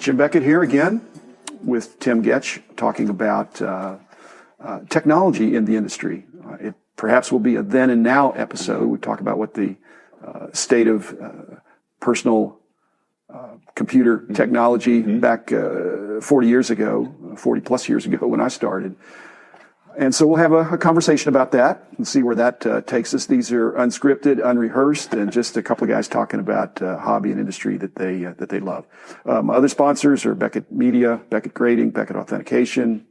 Jim Beckett here again with Tim Getsch talking about technology in the industry. It perhaps will be a then and now episode. We talk about what the state of personal computer technology back 40 years ago, 40 plus years ago when I started. And so we'll have a conversation about that and see where that takes us. These are unscripted, unrehearsed, and just a couple of guys talking about hobby and industry that they love. My other sponsors are Beckett Media, Beckett Grading, Beckett Authentication,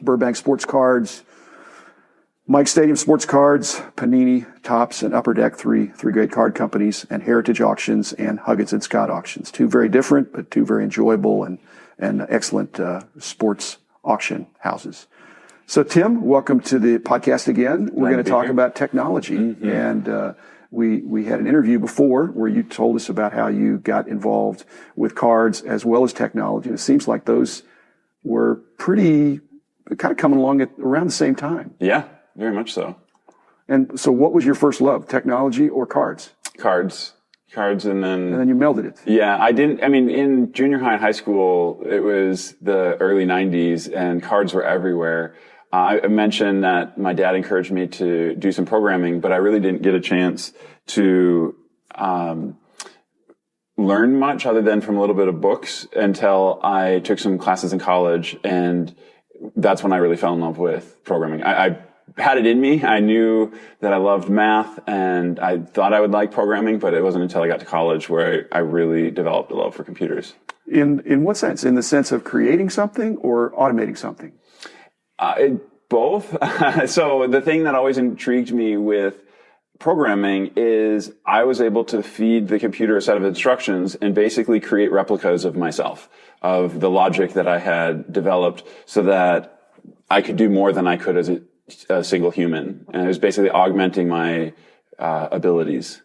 Burbank Sports Cards, Mike Stadium Sports Cards, Panini, Topps, and Upper Deck, three great card companies, and Heritage Auctions and Huggins and Scott Auctions. Two very different, but two very enjoyable and excellent sports auction houses. So, Tim, welcome to the podcast again. We're going to talk about technology. And we had an interview before where you told us about how you got involved with cards as well as technology. And it seems like those were pretty kind of coming along at around the same time. Yeah, very much so. And so what was your first love, technology or cards? Cards, and then you melded it. Yeah, in junior high and high school, it was the early 90s and cards were everywhere. I mentioned that my dad encouraged me to do some programming, but I really didn't get a chance to learn much other than from a little bit of books until I took some classes in college, and that's when I really fell in love with programming. I had it in me. I knew that I loved math, and I thought I would like programming, but it wasn't until I got to college where I really developed a love for computers. In what sense? In the sense of creating something or automating something? Both. So the thing that always intrigued me with programming is I was able to feed the computer a set of instructions and basically create replicas of myself, of the logic that I had developed so that I could do more than I could as a single human. And it was basically augmenting my abilities.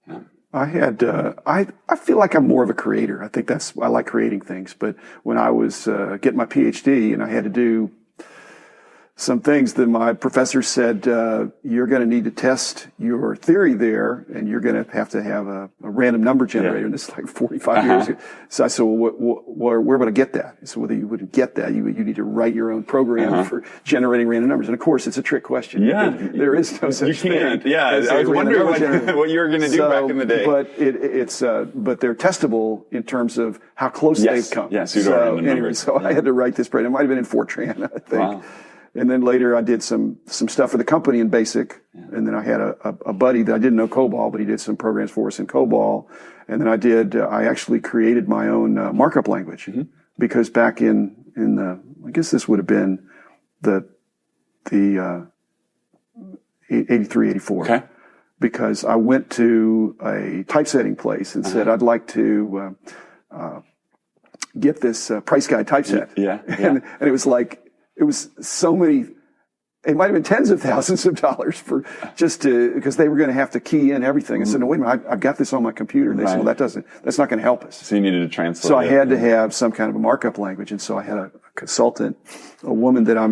Yeah. I feel like I'm more of a creator. I think I like creating things. But when I was getting my PhD and I had to do some things that my professor said, you're going to need to test your theory there, and you're going to have a random number generator. Yeah. And this is like 45 years ago. So I said, well, where would I get that? He said, well, you wouldn't get that. You need to write your own program for generating random numbers. And of course, it's a trick question. Yeah. There is no such thing. You can't. Yeah. I was wondering what you were going to do back in the day. But but they're testable in terms of how close they've come. Yeah, pseudo-random numbers. So I had to write this program. It might have been in Fortran, I think. Wow. And then later I did some stuff for the company in BASIC. And then I had a buddy that I didn't know COBOL, but he did some programs for us in COBOL. And then I actually created my own markup language because back in I guess this would have been the 83, 84. Okay. Because I went to a typesetting place and said, I'd like to get this price guide typeset. Yeah. And it was like, it was so many, it might have been tens of thousands of dollars because they were going to have to key in everything. I said, no, wait a minute, I've got this on my computer. And they said, well, that's not going to help us. So you needed to translate. So I had to have some kind of a markup language. And so I had a consultant, a woman that I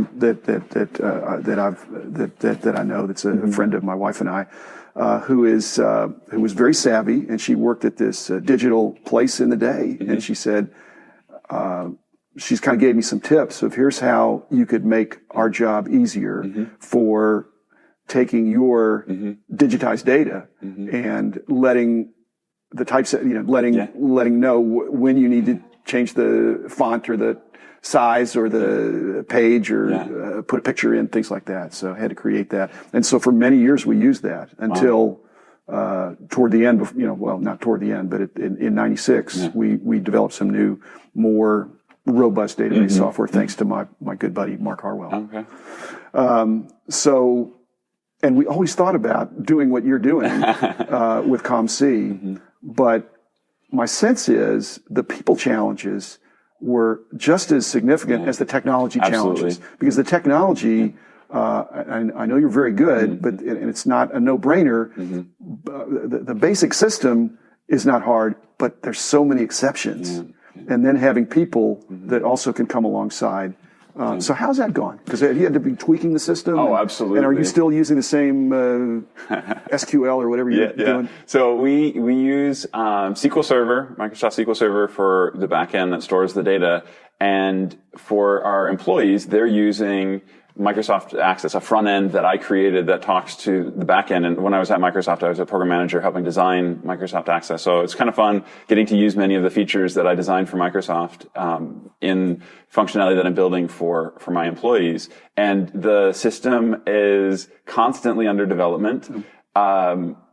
know, that's a friend of my wife and I, who was very savvy, and she worked at this digital place in the day. And she said, she's kind of gave me some tips of here's how you could make our job easier for taking your digitized data and letting the typeset, letting know when you need to change the font or the size or the page or put a picture in, things like that. So I had to create that. And so for many years we used that until toward the end, not toward the end, but in 96, we developed some new, more robust database software, thanks to my good buddy Mark Harwell. Okay. And we always thought about doing what you're doing with ComC, but my sense is the people challenges were just as significant as the technology challenges, because the technology, I know you're very good, but and it's not a no-brainer. The basic system is not hard, but there's so many exceptions. And then having people that also can come alongside So how's that gone? Because you had to be tweaking the system. Oh, absolutely. And are you still using the same SQL or whatever you're doing? So we use SQL Server, Microsoft SQL Server for the backend that stores the data. And for our employees, they're using Microsoft Access, a front end that I created that talks to the back end. And when I was at Microsoft, I was a program manager helping design Microsoft Access. So it's kind of fun getting to use many of the features that I designed for Microsoft in functionality that I'm building for my employees. And the system is constantly under development.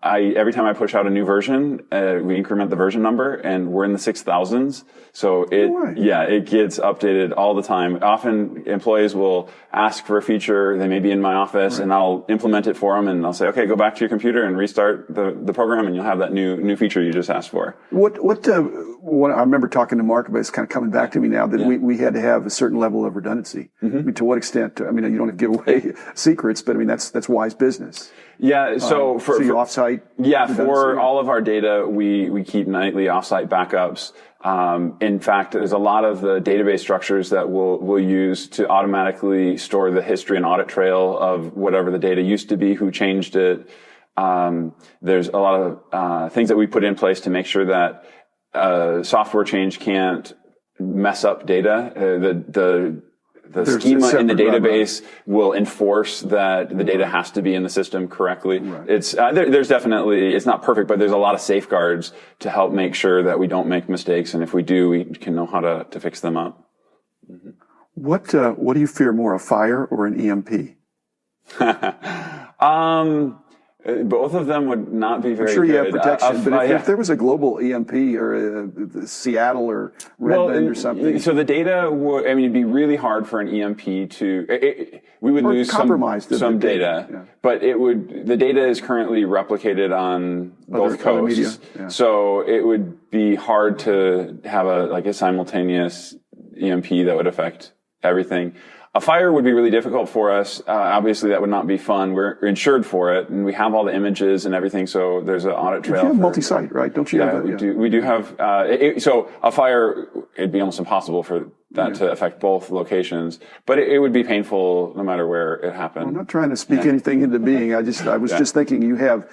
Every time I push out a new version, we increment the version number, and we're in the 6,000s. So it gets updated all the time. Often employees will ask for a feature. They may be in my office, and I'll implement it for them, and I'll say, okay, go back to your computer and restart the program, and you'll have that new feature you just asked for. What I remember talking to Mark about, it's kind of coming back to me now, that we had to have a certain level of redundancy. I mean, to what extent? I mean, you don't have to give away secrets, but I mean, that's wise business. Yeah, so for offsite. Yeah, for all of our data, we keep nightly offsite backups. In fact, there's a lot of the database structures that we'll use to automatically store the history and audit trail of whatever the data used to be, who changed it. There's a lot of things that we put in place to make sure that software change can't mess up data. The schema in the database will enforce that the data has to be in the system correctly. Right. It's there's definitely, it's not perfect, but there's a lot of safeguards to help make sure that we don't make mistakes, and if we do, we can know how to fix them up. Mm-hmm. What do you fear more, a fire or an EMP? Both of them would not be very good. I'm sure you have protection, but if there was a global EMP or Seattle or Redmond or something. So the data would, it'd be really hard for an EMP to, we would lose some data, but the data is currently replicated on both coasts. So it would be hard to have a simultaneous EMP that would affect everything. A fire would be really difficult for us. Obviously, that would not be fun. We're insured for it, and we have all the images and everything, so there's an audit trail. You have multi-site, right? Don't you have that? We do have, so a fire, it'd be almost impossible for that to affect both locations, but it would be painful no matter where it happened. Well, I'm not trying to speak anything into being. I was just thinking you have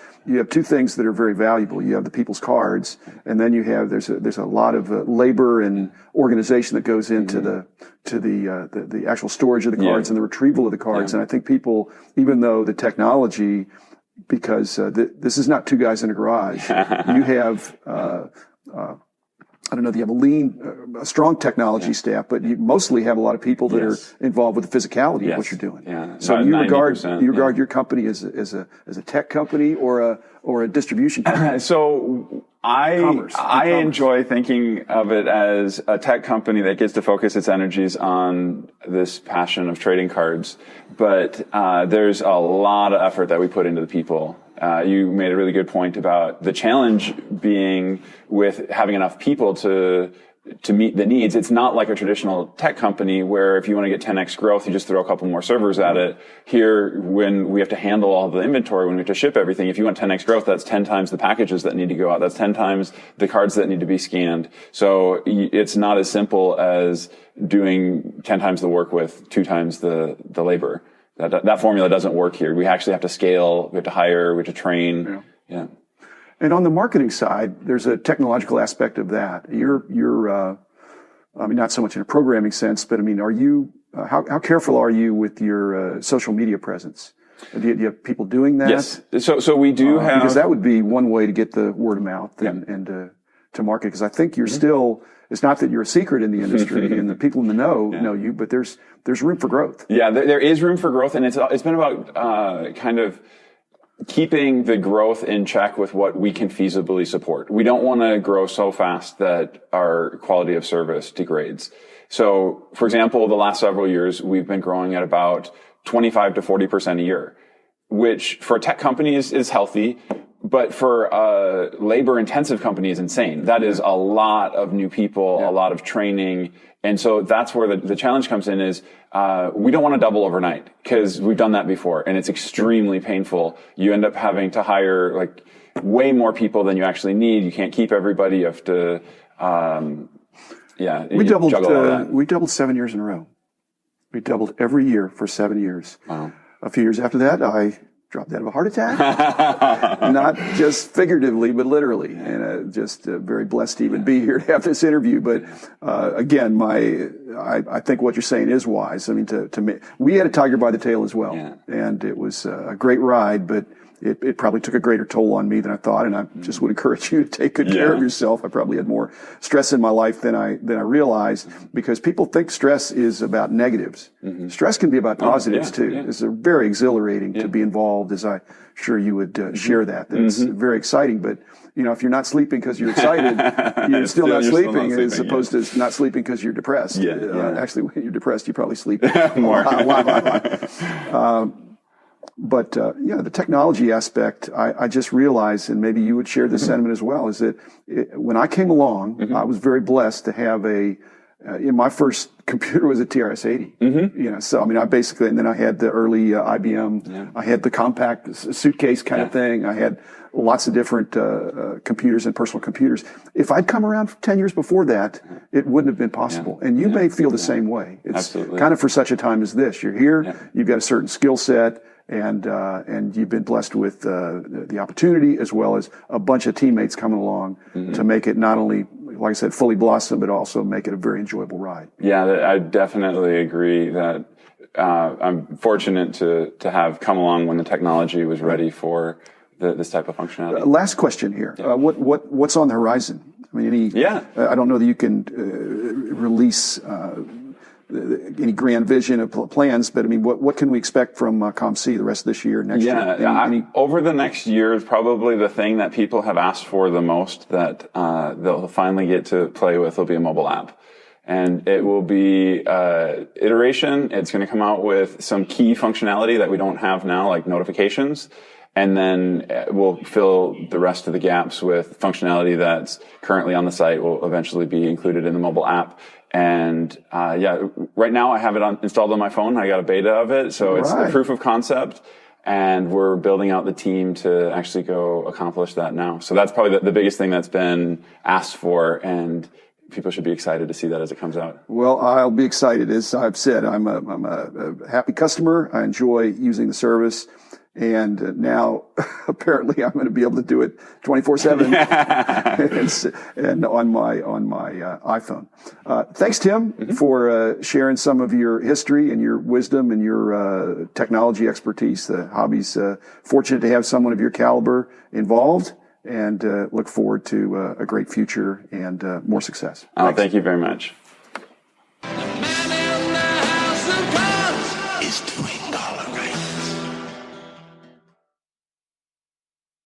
two things that are very valuable. You have the people's cards, and then you have, there's a lot of labor and organization that goes into the actual storage of the cards and the retrieval of the cards. And I think people, even though the technology, because this is not two guys in a garage, you have, I don't know, you have a strong technology staff, but you mostly have a lot of people that are involved with the physicality of what you're doing. Yeah. So you regard your company as a tech company or a distribution company? So I enjoy thinking of it as a tech company that gets to focus its energies on this passion of trading cards. But there's a lot of effort that we put into the people. You made a really good point about the challenge being with having enough people to meet the needs. It's not like a traditional tech company where if you want to get 10x growth, you just throw a couple more servers at it. Here, when we have to handle all the inventory, when we have to ship everything, if you want 10x growth, that's 10 times the packages that need to go out. That's 10 times the cards that need to be scanned. So it's not as simple as doing 10 times the work with 2 times the labor. That formula doesn't work here. We actually have to scale, we have to hire, we have to train. Yeah. And on the marketing side, there's a technological aspect of that. You're not so much in a programming sense, but are you, how careful are you with your social media presence? Do you have people doing that? Yes. So we do have. Because that would be one way to get the word of mouth and to market. Because I think you're still, it's not that you're a secret in the industry and the people in the know you, but there's room for growth. Yeah, there is room for growth. And it's been about kind of keeping the growth in check with what we can feasibly support. We don't want to grow so fast that our quality of service degrades. So, for example, the last several years, we've been growing at about 25 to 40% a year, which for a tech company is healthy, but for a labor-intensive company is insane. That is a lot of new people, a lot of training. And so that's where the challenge comes in is, we don't want to double overnight because we've done that before and it's extremely painful. You end up having to hire way more people than you actually need. You can't keep everybody. You have to, we doubled 7 years in a row. We doubled every year for 7 years. Wow. A few years after that, I dropped out of a heart attack. Not just figuratively, but literally. And just very blessed to even be here to have this interview. But again, I think what you're saying is wise. I mean, to me, we had a tiger by the tail as well. Yeah. And it was a great ride, but it probably took a greater toll on me than I thought. And I just would encourage you to take good care of yourself. I probably had more stress in my life than I realized, because people think stress is about negatives. Stress can be about positives too. Yeah. It's very exhilarating to be involved, as I'm sure you would share that. It's very exciting, but if you're not sleeping because you're excited, you're still not sleeping, as opposed to not sleeping because you're depressed. Actually, when you're depressed, you probably sleep more. But the technology aspect, I just realized, and maybe you would share this sentiment as well, is that when I came along, I was very blessed to have my first computer was a TRS-80. So I mean, and then I had the early IBM. I had the compact suitcase kind of thing. I had lots of different computers and personal computers. If I'd come around 10 years before that, it wouldn't have been possible. And you may feel the same way. It's kind of for such a time as this. You're here, you've got a certain skill set, and you've been blessed with the opportunity, as well as a bunch of teammates coming along to make it not only, like I said, fully blossom, but also make it a very enjoyable ride. Yeah, I definitely agree that I'm fortunate to have come along when the technology was ready for this type of functionality. Last question here. What's on the horizon? I mean, I don't know that you can release any grand vision of plans, but I mean, what can we expect from ComC the rest of this year, next year? Over the next year is probably the thing that people have asked for the most that they'll finally get to play with will be a mobile app. And it will be iteration. It's going to come out with some key functionality that we don't have now, like notifications. And then we'll fill the rest of the gaps with functionality that's currently on the site, will eventually be included in the mobile app. And right now I have it installed on my phone. I got a beta of it, so it's a proof of concept, and we're building out the team to actually go accomplish that now. So that's probably the biggest thing that's been asked for, and people should be excited to see that as it comes out. Well, I'll be excited. As I've said, I'm a happy customer. I enjoy using the service. And now, apparently, I'm going to be able to do it 24/7 and on my iPhone. Thanks, Tim, for sharing some of your history and your wisdom and your technology expertise. The hobby's fortunate to have someone of your caliber involved, and look forward to a great future and more success. Thank you very much.